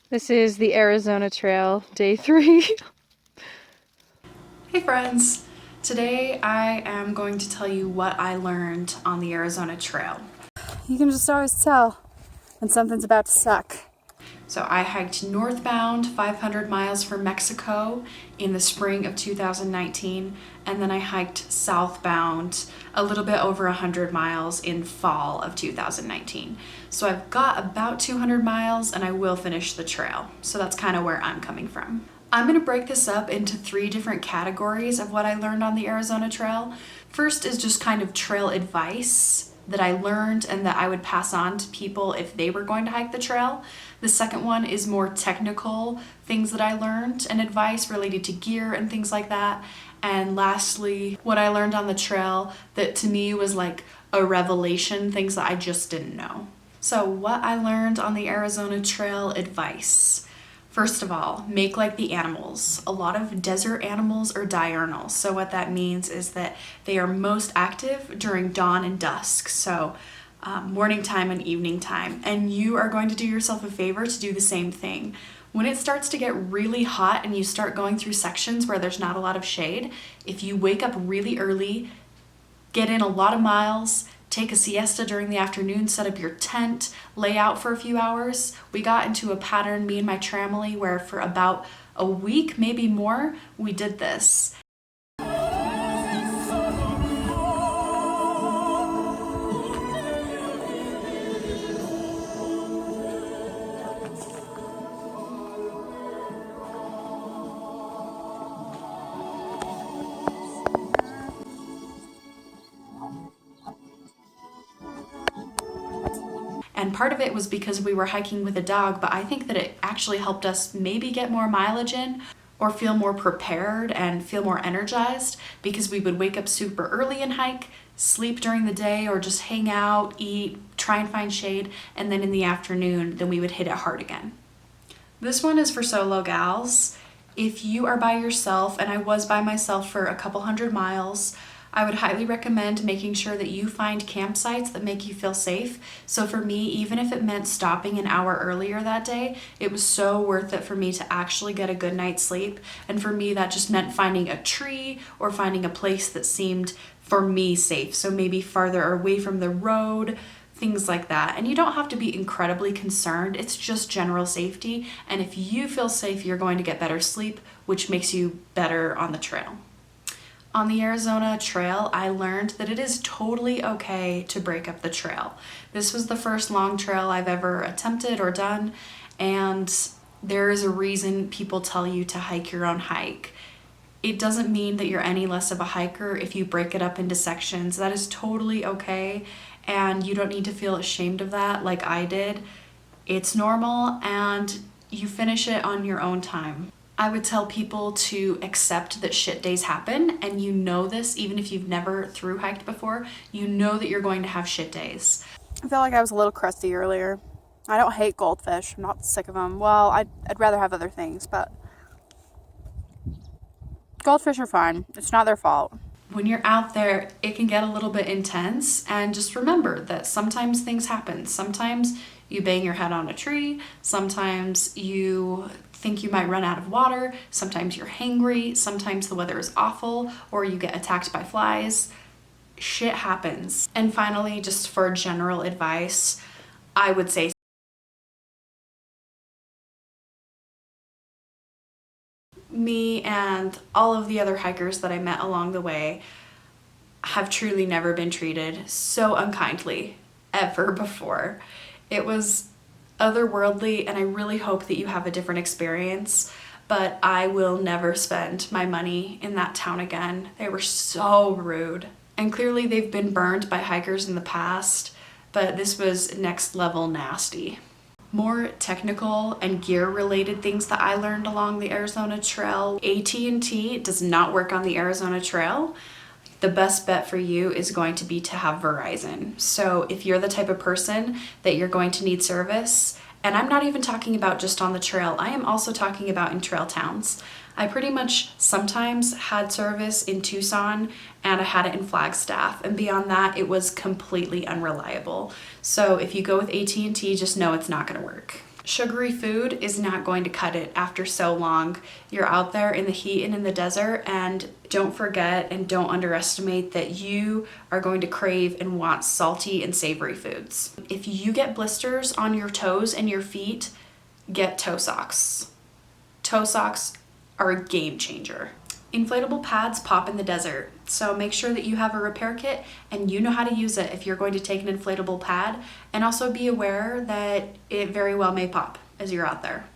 This is the Arizona Trail, day 3. Hey friends! Today I am going to tell you what I learned on the Arizona Trail. You can just always tell when something's about to suck. So I hiked northbound 500 miles from Mexico in the spring of 2019, and then I hiked southbound a little bit over 100 miles in fall of 2019. So I've got about 200 miles and I will finish the trail. So that's kind of where I'm coming from. I'm going to break this up into 3 different categories of what I learned on the Arizona Trail. First is just kind of trail advice that I learned and that I would pass on to people if they were going to hike the trail. The second one is more technical things that I learned and advice related to gear and things like that. And lastly, what I learned on the trail that to me was like a revelation, things that I just didn't know. So what I learned on the Arizona Trail advice. First of all, make like the animals. A lot of desert animals are diurnal. So what that means is that they are most active during dawn and dusk. So morning time and evening time. And you are going to do yourself a favor to do the same thing. When it starts to get really hot and you start going through sections where there's not a lot of shade, if you wake up really early, get in a lot of miles, take a siesta during the afternoon, set up your tent, lay out for a few hours. We got into a pattern, me and my family, where for about a week, maybe more, we did this. And part of it was because we were hiking with a dog, but I think that it actually helped us maybe get more mileage in or feel more prepared and feel more energized because we would wake up super early and hike, sleep during the day or just hang out, eat, try and find shade, and then in the afternoon, then we would hit it hard again. This one is for solo gals. If you are by yourself, and I was by myself for a couple hundred miles, I would highly recommend making sure that you find campsites that make you feel safe. So for me, even if it meant stopping an hour earlier that day, it was so worth it for me to actually get a good night's sleep. And for me, that just meant finding a tree or finding a place that seemed, for me, safe. So maybe farther away from the road, things like that. And you don't have to be incredibly concerned. It's just general safety. And if you feel safe, you're going to get better sleep, which makes you better on the trail. On the Arizona Trail, I learned that it is totally okay to break up the trail. This was the first long trail I've ever attempted or done, and there is a reason people tell you to hike your own hike. It doesn't mean that you're any less of a hiker if you break it up into sections. That is totally okay, and you don't need to feel ashamed of that like I did. It's normal, and you finish it on your own time. I would tell people to accept that shit days happen, and you know this even if you've never thru hiked before. You know that you're going to have shit days. I feel like I was a little crusty earlier. I don't hate goldfish. I'm not sick of them. Well, I'd rather have other things, but goldfish are fine. It's not their fault. When you're out there, it can get a little bit intense, and just remember that sometimes things happen. Sometimes you bang your head on a tree, sometimes you think you might run out of water, sometimes you're hangry, sometimes the weather is awful, or you get attacked by flies. Shit happens. And finally, just for general advice, I would say me and all of the other hikers that I met along the way have truly never been treated so unkindly ever before. It was otherworldly, and I really hope that you have a different experience, but I will never spend my money in that town again. They were so rude. And clearly they've been burned by hikers in the past, but this was next level nasty. More technical and gear related things that I learned along the Arizona Trail. AT&T does not work on the Arizona Trail. The best bet for you is going to be to have Verizon. So if you're the type of person that you're going to need service, and I'm not even talking about just on the trail, I am also talking about in trail towns. I pretty much sometimes had service in Tucson and I had it in Flagstaff, and beyond that it was completely unreliable. So if you go with AT&T, just know it's not going to work. Sugary food is not going to cut it after so long. You're out there in the heat and in the desert, and don't forget and don't underestimate that you are going to crave and want salty and savory foods. If you get blisters on your toes and your feet, get toe socks. Toe socks are a game changer. Inflatable pads pop in the desert, so make sure that you have a repair kit and you know how to use it if you're going to take an inflatable pad, and also be aware that it very well may pop as you're out there.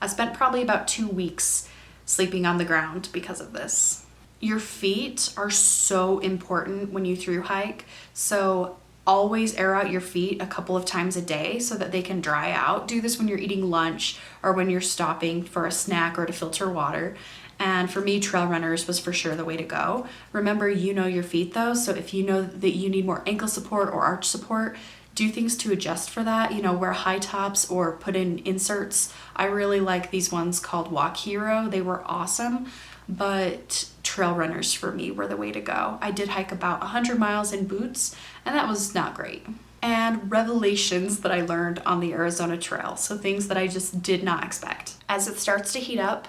I spent probably about 2 weeks sleeping on the ground because of this. Your feet are so important when you thru hike, so always air out your feet a couple of times a day so that they can dry out. Do this when you're eating lunch or when you're stopping for a snack or to filter water. And for me, trail runners was for sure the way to go. Remember, you know your feet though, so if you know that you need more ankle support or arch support, do things to adjust for that. You know, wear high tops or put in inserts. I really like these ones called Walk Hero. They were awesome, but trail runners for me were the way to go. I did hike about 100 miles in boots, and that was not great. And revelations that I learned on the Arizona Trail, so things that I just did not expect. As it starts to heat up,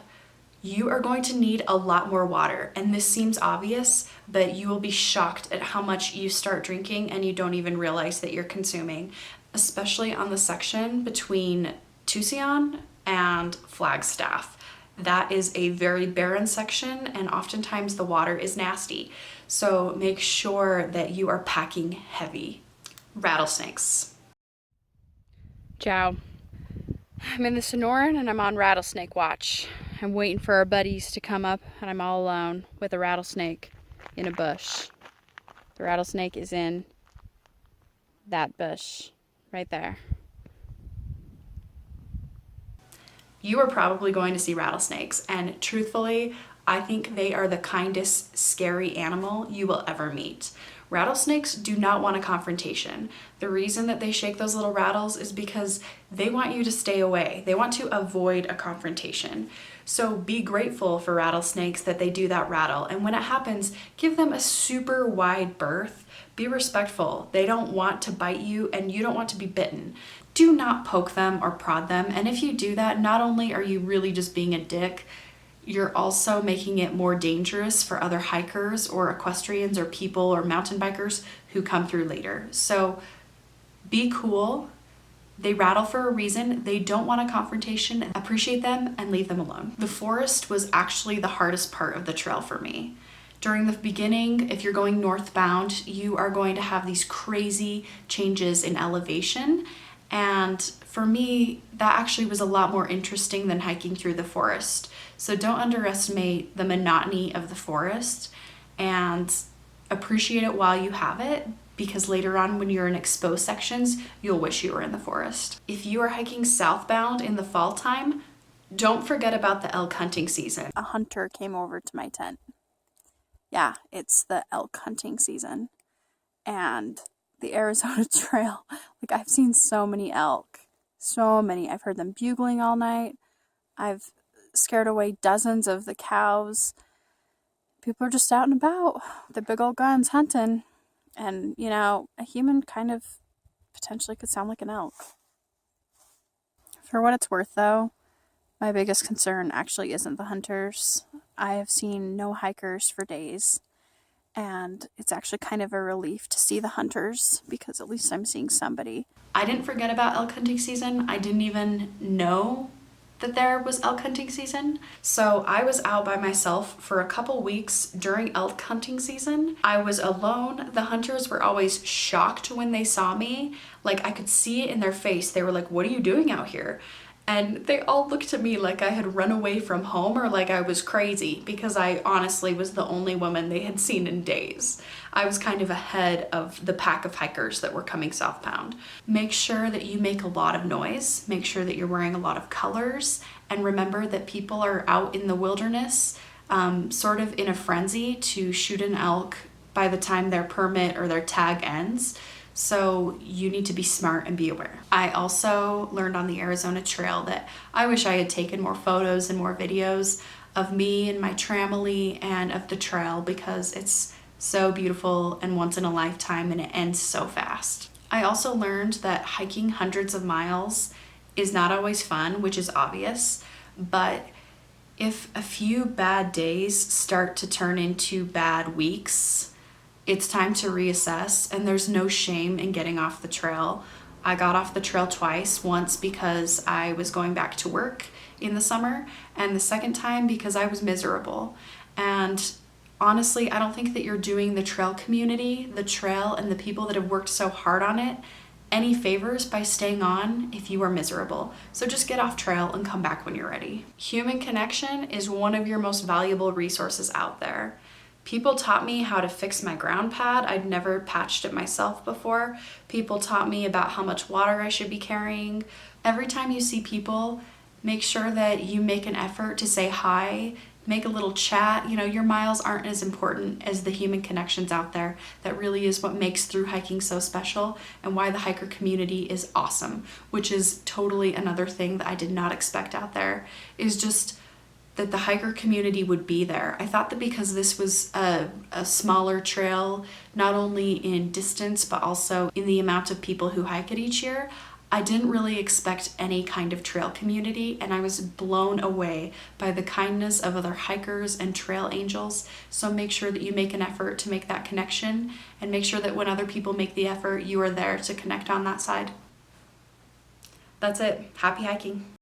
you are going to need a lot more water, and this seems obvious, but you will be shocked at how much you start drinking and you don't even realize that you're consuming, especially on the section between Tucson and Flagstaff. That is a very barren section, and oftentimes the water is nasty, so make sure that you are packing heavy. Rattlesnakes. Ciao. I'm in the Sonoran and I'm on rattlesnake watch. I'm waiting for our buddies to come up, and I'm all alone with a rattlesnake in a bush. The rattlesnake is in that bush right there. You are probably going to see rattlesnakes, and truthfully, I think they are the kindest, scary animal you will ever meet. Rattlesnakes do not want a confrontation. The reason that they shake those little rattles is because they want you to stay away. They want to avoid a confrontation. So be grateful for rattlesnakes that they do that rattle. And when it happens, give them a super wide berth. Be respectful. They don't want to bite you, and you don't want to be bitten. Do not poke them or prod them. And if you do that, not only are you really just being a dick, you're also making it more dangerous for other hikers or equestrians or people or mountain bikers who come through later. So be cool. They rattle for a reason. They don't want a confrontation. Appreciate them and leave them alone. The forest was actually the hardest part of the trail for me. During the beginning, if you're going northbound, you are going to have these crazy changes in elevation. And for me, that actually was a lot more interesting than hiking through the forest. So don't underestimate the monotony of the forest, and appreciate it while you have it, because later on when you're in exposed sections, you'll wish you were in the forest. If you are hiking southbound in the fall time, don't forget about the elk hunting season. A hunter came over to my tent. Yeah, it's the elk hunting season. And the Arizona Trail, like, I've seen so many elk. So many. I've heard them bugling all night. I've scared away dozens of the cows. People are just out and about with their big old guns hunting. And, you know, a human kind of potentially could sound like an elk. For what it's worth, though, my biggest concern actually isn't the hunters. I have seen no hikers for days. And it's actually kind of a relief to see the hunters, because at least I'm seeing somebody. I didn't forget about elk hunting season. I didn't even know that there was elk hunting season. So I was out by myself for a couple weeks during elk hunting season. I was alone. The hunters were always shocked when they saw me. Like, I could see it in their face. They were like, "What are you doing out here?" And they all looked at me like I had run away from home or like I was crazy, because I honestly was the only woman they had seen in days. I was kind of ahead of the pack of hikers that were coming southbound. Make sure that you make a lot of noise. Make sure that you're wearing a lot of colors. And remember that people are out in the wilderness sort of in a frenzy to shoot an elk by the time their permit or their tag ends. So you need to be smart and be aware. I also learned on the Arizona Trail that I wish I had taken more photos and more videos of me and my tramily and of the trail, because it's so beautiful and once in a lifetime, and it ends so fast. I also learned that hiking hundreds of miles is not always fun, which is obvious, but if a few bad days start to turn into bad weeks, it's time to reassess, and there's no shame in getting off the trail. I got off the trail twice, once because I was going back to work in the summer, and the second time because I was miserable. And honestly, I don't think that you're doing the trail community, the trail, and the people that have worked so hard on it any favors by staying on if you are miserable. So just get off trail and come back when you're ready. Human connection is one of your most valuable resources out there. People taught me how to fix my ground pad. I'd never patched it myself before. People taught me about how much water I should be carrying. Every time you see people, make sure that you make an effort to say hi, make a little chat. You know, your miles aren't as important as the human connections out there. That really is what makes through hiking so special and why the hiker community is awesome, which is totally another thing that I did not expect out there, is just that the hiker community would be there. I thought that because this was a smaller trail, not only in distance, but also in the amount of people who hike it each year, I didn't really expect any kind of trail community, and I was blown away by the kindness of other hikers and trail angels. So make sure that you make an effort to make that connection, and make sure that when other people make the effort, you are there to connect on that side. That's it. Happy hiking.